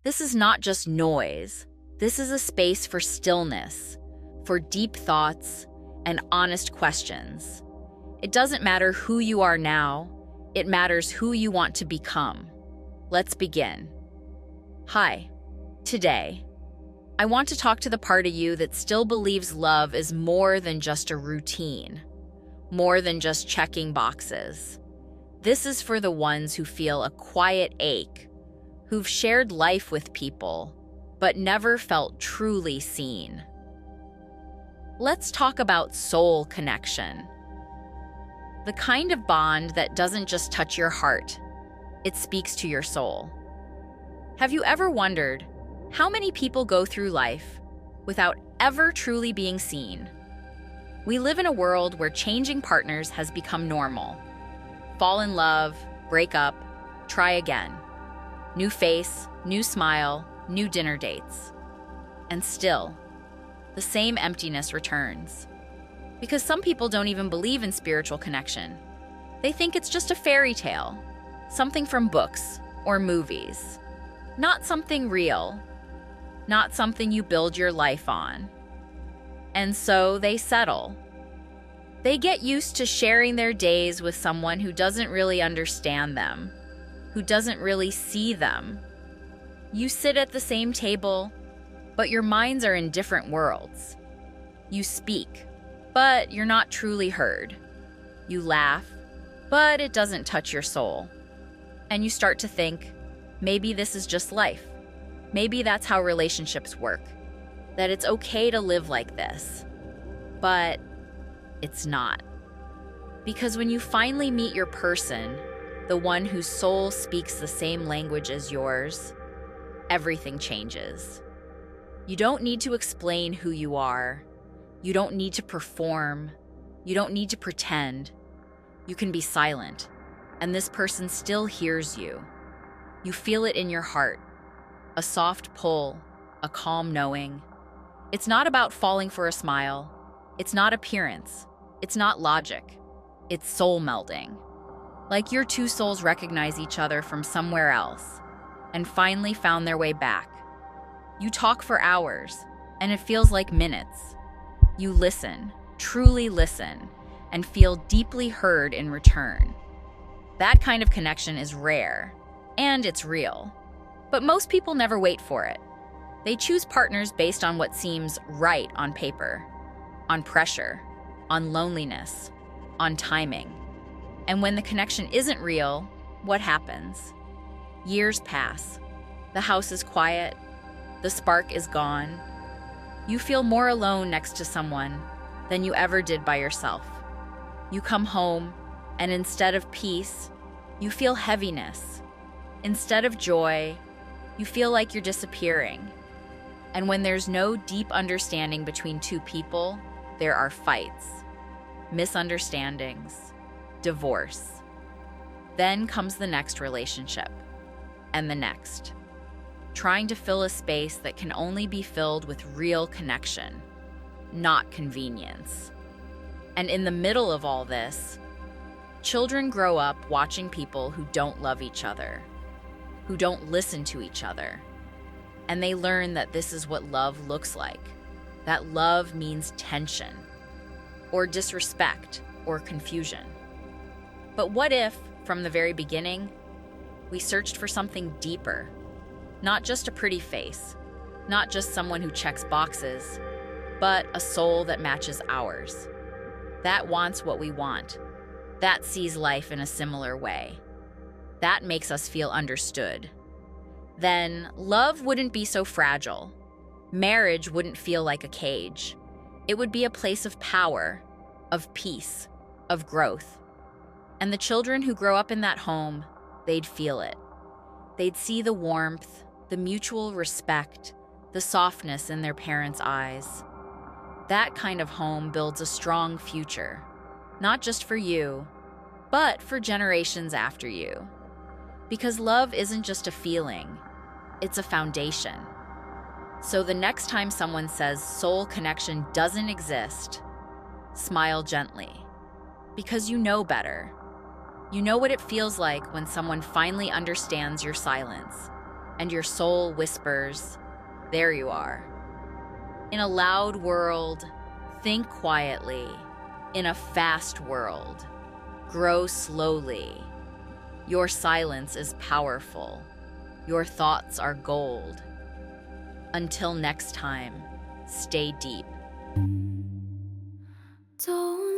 This is not just noise. This is a space for stillness, for deep thoughts, and honest questions. It doesn't matter who you are now, it matters who you want to become. Let's begin. Hi. Today, I want to talk to the part of you that still believes love is more than just a routine, more than just checking boxes. This is for the ones who feel a quiet ache, who've shared life with people, but never felt truly seen. Let's talk about soul connection. The kind of bond that doesn't just touch your heart, it speaks to your soul. Have you ever wondered how many people go through life without ever truly being seen? We live in a world where changing partners has become normal. Fall in love, break up, try again. New face, new smile, new dinner dates. And still, the same emptiness returns. Because some people don't even believe in spiritual connection. They think it's just a fairy tale, something from books or movies. Not something real, not something you build your life on. And so they settle. They get used to sharing their days with someone who doesn't really understand them, who doesn't really see them. You sit at the same table, but your minds are in different worlds. You speak, but you're not truly heard. You laugh, but it doesn't touch your soul. And you start to think, maybe this is just life. Maybe that's how relationships work, that it's okay to live like this. But it's not. Because when you finally meet your person, the one whose soul speaks the same language as yours, everything changes. You don't need to explain who you are. You don't need to perform. You don't need to pretend. You can be silent, and this person still hears you. You feel it in your heart, a soft pull, a calm knowing. It's not about falling for a smile. It's not appearance. It's not logic. It's soul melding. Like your two souls recognize each other from somewhere else and finally found their way back. You talk for hours, and it feels like minutes. You listen, truly listen, and feel deeply heard in return. That kind of connection is rare, and it's real. But most people never wait for it. They choose partners based on what seems right on paper, on pressure, on loneliness, on timing. And when the connection isn't real, what happens? Years pass. The house is quiet. The spark is gone. You feel more alone next to someone than you ever did by yourself. You come home, and instead of peace, you feel heaviness. Instead of joy, you feel like you're disappearing. And when there's no deep understanding between two people, there are fights, misunderstandings, divorce. Then comes the next relationship, and the next, trying to fill a space that can only be filled with real connection, not convenience. And in the middle of all this, children grow up watching people who don't love each other, who don't listen to each other. And they learn that this is what love looks like, that love means tension, or disrespect, or confusion. But what if, from the very beginning, we searched for something deeper? Not just a pretty face, not just someone who checks boxes, but a soul that matches ours, that wants what we want, that sees life in a similar way, that makes us feel understood. Then love wouldn't be so fragile. Marriage wouldn't feel like a cage. It would be a place of power, of peace, of growth. And the children who grow up in that home, they'd feel it. They'd see the warmth, the mutual respect, the softness in their parents' eyes. That kind of home builds a strong future, not just for you, but for generations after you. Because love isn't just a feeling, it's a foundation. So the next time someone says soul connection doesn't exist, smile gently. Because you know better. You know what it feels like when someone finally understands your silence, and your soul whispers, "There you are." In a loud world, think quietly. In a fast world, grow slowly. Your silence is powerful. Your thoughts are gold. Until next time, stay deep. Don't